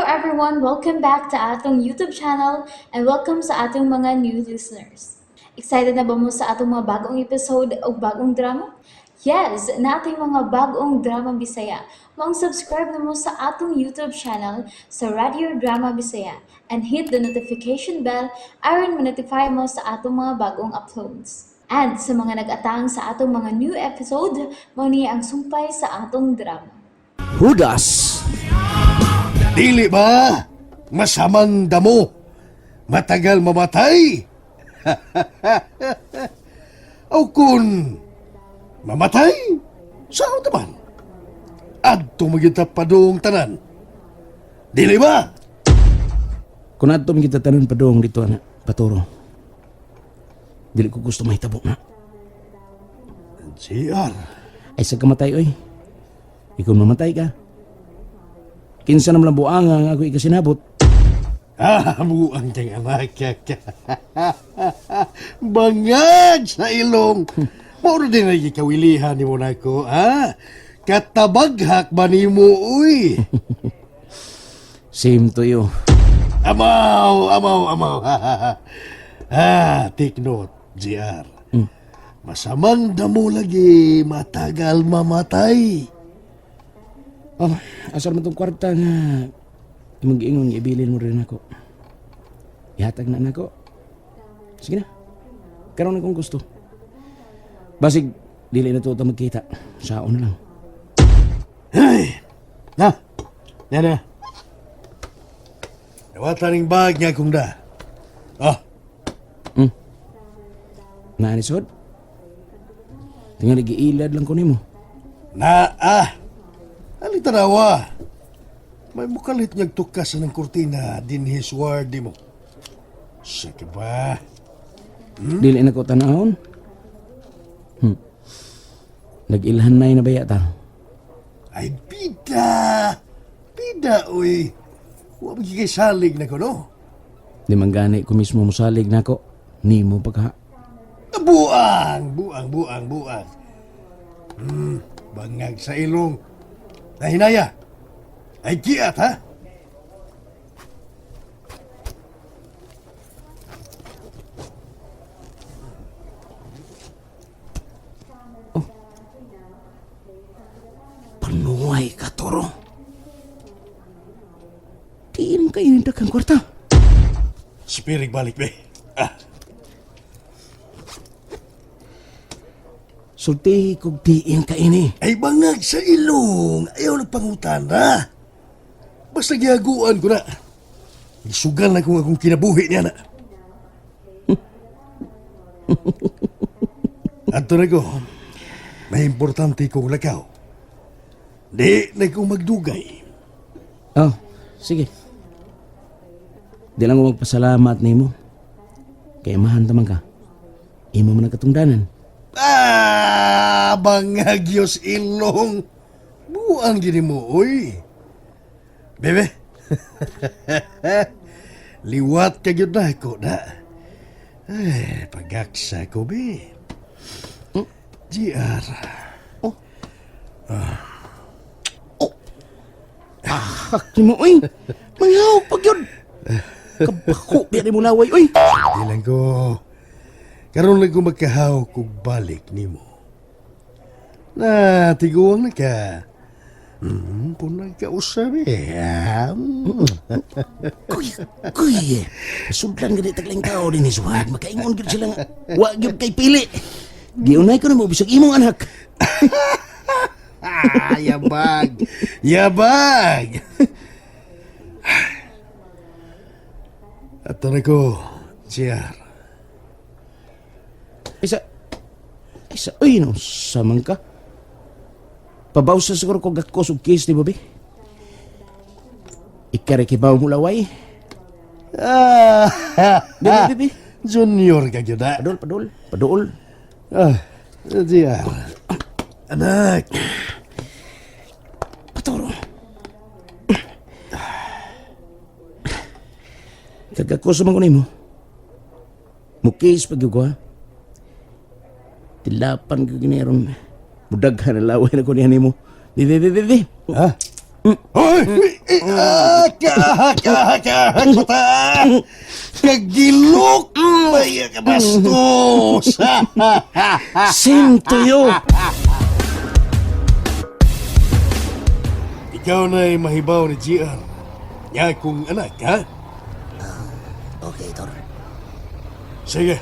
everyone, welcome back to atong YouTube channel and welcome sa atong mga new listeners. Excited na ba mo sa atong mga bagong episode o bagong drama? Yes, na ating mga bagong drama Bisaya. Mag-subscribe na mo sa atong YouTube channel sa Radio Drama Bisaya and hit the notification bell aron ma-notify mo sa atong mga bagong uploads. And sa mga nag-atang sa atong mga new episode, mo niya ang sumpay sa atong drama. Hudas. Dili ba? Masamang damo. Matagal mamatay. O kun mamatay, saan naman? Adto magita padung tanan. Dili ba? Kung ato kita tanan padong dito, anak, paturo. Dili ko gusto mahitabo na. JR. Ay sa kamatay, oy. Ikaw mamatay ka. Kinsa naman ang buang ang ako ikasinabot. Buang kang anak. Bangag sa ilong. Mauro din na ikawilihan ni mo na ko, ha? Katabaghak ba ni mo, uy? Same to you. Amaw. Take note, JR. Masamang damo lagi, matagal mamatay. Oh, asal mo itong kwarta nga. Mag-ingon, ibilin mo rin ako. Ihatag na ako. Sige na. Karoon na kung gusto. Basig, dili na ito magkita. Saon na lang. Ay! Na. Nawatan ng bag niya kung da. Oh, Naanisod? Tingnan nag-iilad lang ko nimo. Alitarawa. May mukalit niyag tukas ng kurtina din hiswardi mo. Sige ba? Dili na ko tanahon. Nag-ilhan na baya ta. Ay, bida, uy. Huwag magkikisalig na ko, no? Di man gani ko mismo musalig na ko. Nimo pagka. Buang. Bangag sa ilong. Nahinaya. Ay, kiat, ha? Panuay ka, Toro. Diin kayo ng dagang kwarta. Spirig balik, be. Sulti kog diin ka ini. Ay, bangag sa ilong. Ayaw na pangutan, ha? Basta gihaguan ko na. Isugal na kung akong kinabuhi niya na. Ato na ko. May importante kong lakaw. Di na kong magdugay. Oh, sige. Di lang ko magpasalamat nimo. Kaya mahan taman ka. Imo man nagkatungdanan. Bangag Diyos ilong. Buang gini mo, oy. Bebe. Liwat ka yun na ako na. Ay, pagaksa ko, be. GR. Haki mo, oy. Mangaw, pag yun. Kabako, biyan mo laway, oy. Di lang ko. Karoon lang ko magkahaw kung balik ni mo. Tiguang na ka. Punang kausap Kuy, sudlan gani taglang tao din isuhad. Makaingon gid sila nga. Wa gyud kay pili. Giunay ko na mo bisag imong anak. Yabag! At na ko, JR. Isa, uy, no, samang ka. Pabaw sa siguro ko gakos og case ni Bobby. Ikarikibaw mo laway. Bibi. Junior ka yun na. Padol. JR. Anak. Patoro. Kagakos man ko nimo. Mukis pag yugo ha. Tilapan ka giniron. Budaghan na laway na ko niya nimo. Bibi. Ha? Hoy! Kakakakakakata! Kagilok! Maya ka bastos! Same to you. Ikaw na'y mahibaw ni GR. Nga kong anak, ha? Okay, Tor. Sige.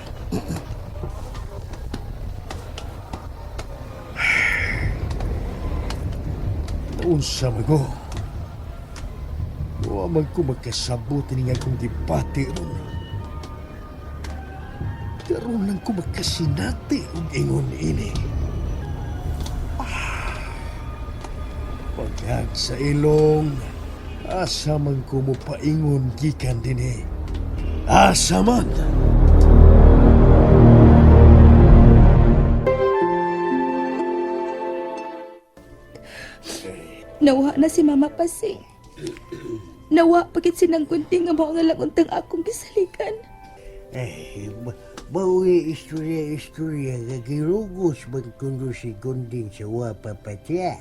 Unsa mago? Wa man ko magkasabot ni nga kong gipati ron. Karon lang ko magkasinati og ingon ini. Pagkag sa ilong, asa man ko mo paingon gikan dinhi. Asa man? Nawa na si Mama Pasing. Nawa pagit sinang kunting nga mao na lang untang akong gisalikan. Bawi istorya gagirugos magkundo si Gunding sa wapapatya.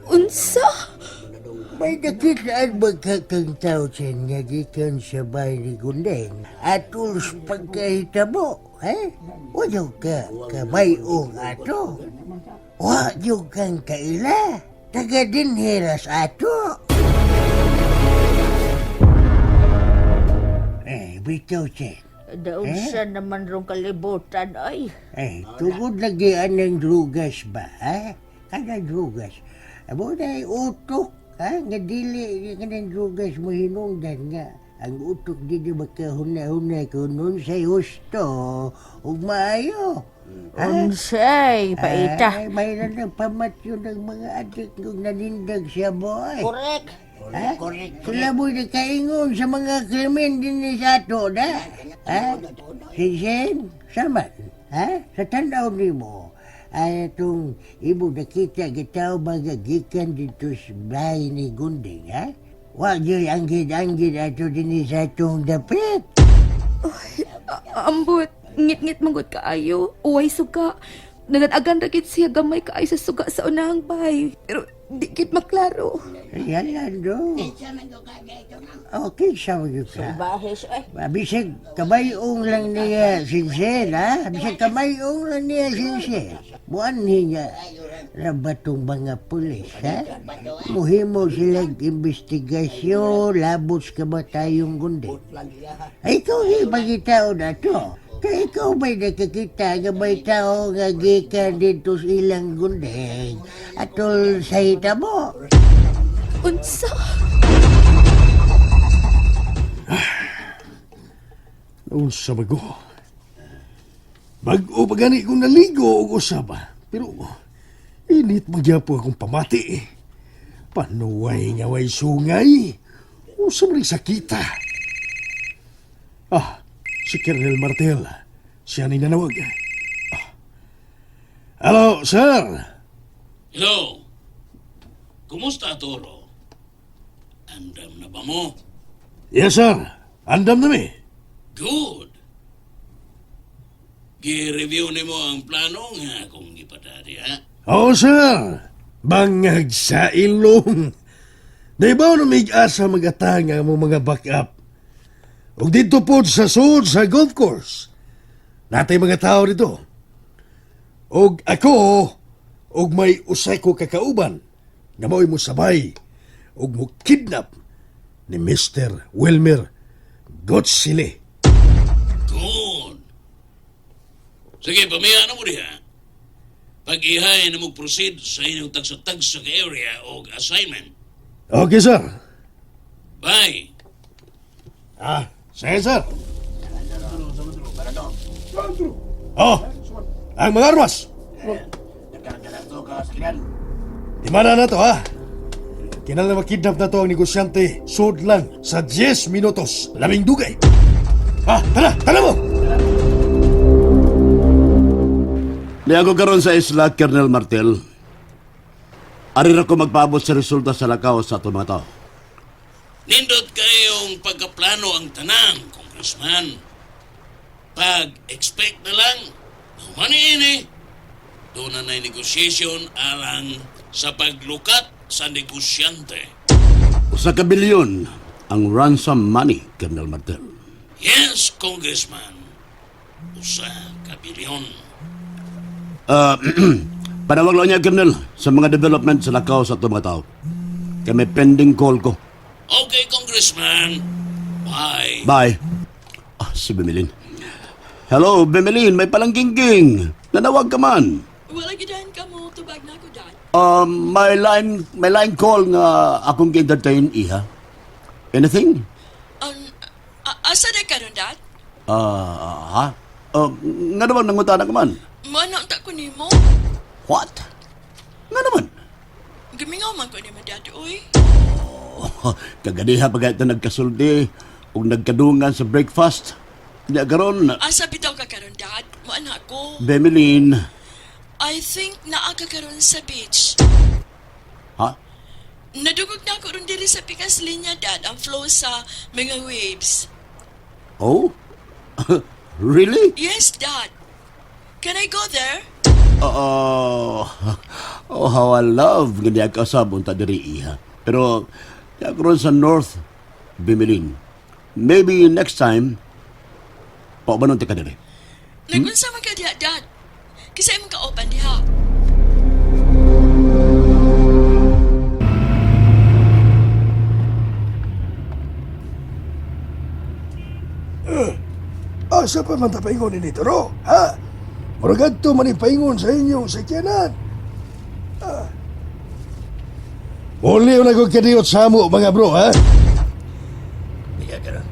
Unsa? May nakitaan magkakang tao siya nga gikan sa bahay ni Gunding at ulos pagkahitabo, ha? Wajaw ka kabayong ato. Wajaw kang kaila. Taga din heras ato. Bitaw siya. Daon sa naman rong kalibutan ay. Tugod lagi anang drugas ba, ha? Kada drugas. Abo na utok, ha? Nga dili ka ng drugas mo hinungdan nga. Ang utok di makahuna-huna ko nun sa husto. Ug maayo. Unsay, paita. Ay, mayroon ng pamatyo ng mga adik kung nanindag siya, boy. Correct. Ha? Sila mo'y nakaingon sa mga krimen din ni Sato, da? Ha? Si Sen, saman, ha? Sa tanaw ni mo, ay itong ibo nakita gitaw magagikan dito sa bahay ni Gunding, ha? Wag yo'y anggid-anggid ato din ni Satong dapit. Ambot, ngit-ngit manggod kaayo. Uway suga. Naganagan rakit siya gamay kaayo sa suga sa unahang bahay. Pero di kit maklaro. Yan, do. Okay, sawa yun ka. Bahis ay. Bisag kabayong lang niya sinsen, ha? Bisag kabayong lang niya sinsen. Muanhi niya rabatong mga pulis, ha? Muhimo silang investigasyon, labos ka ba tayong gundi? Ay, ikaw ipagitao na to. Kaya ikaw ba'y nakakita nga may tao nga gikan dito sa ilang gundeng atol sa hita mo? Unsa? Unsa bago? Bago pa gani kong naligo o usaba. Pero init magyapo akong pamati. Panuway nga way sungay. Unsa man sakita. Si Colonel Martel. Siya ni nanawag. Hello, sir. Hello. Kumusta, Toro? Andam na ba mo? Yes, sir. Andam na mi. Good. Gi-review ni mo ang plano nga kung ipadari, ha? Oo, sir. Bangag sa ilong. Di ba asa magatanga mo mga backup? O dito po sa sud sa golf course. Natay mga tao dito. Og ako, og may usay ko kakauban na mo'y mo sabay og mo kidnap ni Mr. Wilmer Godsile. Good. Sige, pamaya na mo diha. Pag-ihay na mag-proceed sa inyong tagsa-tagsa ka area o assignment. Okay, sir. Bye. Sige, sir. Oh, ang mga armas. Di mana na to, ha? Kinala na makidnap na to ang negosyante sud lang sa 10 minutos. Labing dugay. Tara mo! Niago karon sa isla, Colonel Martel. Ari ra ko magpaabot sa resulta sa lakaw sa ato mga tao. Nindot kayong pagkaplano ang tanang, Congressman. Pag-expect na lang, humani ini. Doon na negosyasyon alang sa paglukat sa negosyante. Usa ka bilyon ang ransom money, Colonel Martel. Yes, Congressman. Usa ka bilyon. Panawag lang niya, Colonel, sa mga development sa lakaw sa itong mga tao. Kaya may pending call ko. Okay, Congressman. Bye. Bye. Si Bemelin. Hello, Bemelin, may palangging-ging. Nanawag ka man. Wala gidahan ka mo, tubag na ko dad. May line call nga akong entertain iha. Anything? Asa na ka ron dad? Ha? Nga naman nangutana ka man. Manang ta ko ni mo. What? Nga naman? Gamingaw man ko ni mo dad, uy. Kaganiha pa ito nagkasuldi o nagkadungan sa breakfast. Hindi karon, Asa bitaw ka karon dad? Maana ko. Bemelin. I think naa ka karon sa beach. Ha? Nadugog na ako ron diri sa pikas linya dad ang flow sa mga waves. Oh? Really? Yes dad. Can I go there? Oh, how I love ganyan ka sabon ta diri iha. Pero, karon sa North, Bemelin. Maybe next time, paubanon ti ka diri. Nagunsa man ka diha dad. Kasi imong ka-open diha. Asa pa man tapaingon ni Toro, ha? Muragad to manipaingon sa inyong sakyanan. Muli na ko kadiyot sa mo, mga bro, ha? Bisa karon.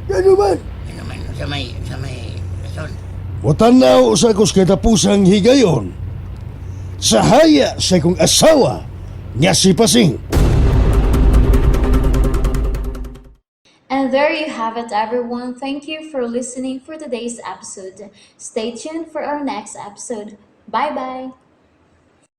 Ganyo man. Ano man sa may rason. Mutanaw sa kus katapusang higayon. Sa haya sa kong asawa, niya si Pasing. And there you have it, everyone. Thank you for listening for today's episode. Stay tuned for our next episode. Bye bye.